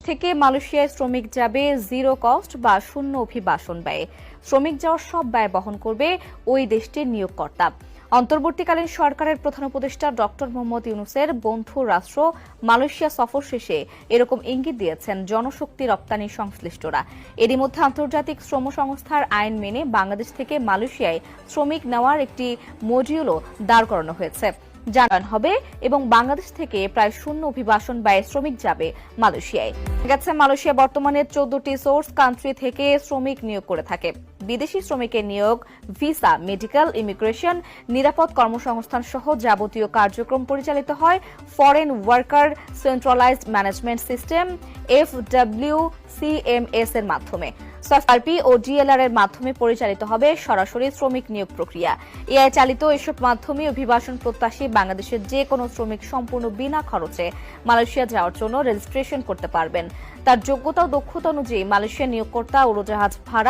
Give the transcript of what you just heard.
থেকে মালয়েশিয়ায় শ্রমিক যাবে জিরো কস্ট বা শূন্য অভিবাসন ব্যয়ে। শ্রমিক যাওয়ার সব ব্যয় বহন করবে ওই দেশটির নিয়োগকর্তা। অন্তর্বর্তীকালীন সরকারের প্রধান উপদেষ্টা ডক্টর মোহাম্মদ ইউনূসের বন্ধু রাষ্ট্র মালয়েশিয়া সফর শেষে এরকম ইঙ্গিত দিয়েছেন জনশক্তি রপ্তানি সংশ্লিষ্টরা। এরই মধ্যে আন্তর্জাতিক শ্রম সংস্থার আইন মেনে বাংলাদেশ থেকে মালয়েশিয়ায় শ্রমিক নেওয়ার একটি মডিউলও দাঁড় করানো হয়েছে। জানানো হবে এবং বাংলাদেশ থেকে প্রায় শূন্য অভিবাসন ব্যয়ে শ্রমিক যাবে মালয়েশিয়ায়। গেছে মালয়েশিয়া বর্তমানে 14টি সোর্স কান্ট্রি থেকে শ্রমিক নিয়োগ করে থাকে। বিদেশি শ্রমিকের নিয়োগ, ভিসা, মেডিকেল, ইমিগ্রেশন, নিরাপদ কর্মসংস্থান সহ যাবতীয় কার্যক্রম পরিচালিত হয় foreign worker centralised management system FWCMS এর মাধ্যমে। SAFRP ও DLR এর মাধ্যমে পরিচালিত হবে সরাসরি শ্রমিক নিয়োগ প্রক্রিয়া। এআই চালিত এসব মাধ্যমে অভিবাসন প্রত্যাশী বাংলাদেশের যে কোনো শ্রমিক সম্পূর্ণ বিনা খরচে মালয়েশিয়া যাওয়ার জন্য রেজিস্ট্রেশন করতে পারবেন। তার যোগ্যতা ও দক্ষতা অনুযায়ী মালয়েশিয়া নিয়োগকর্তা উড়োজাহাজ ভাড়া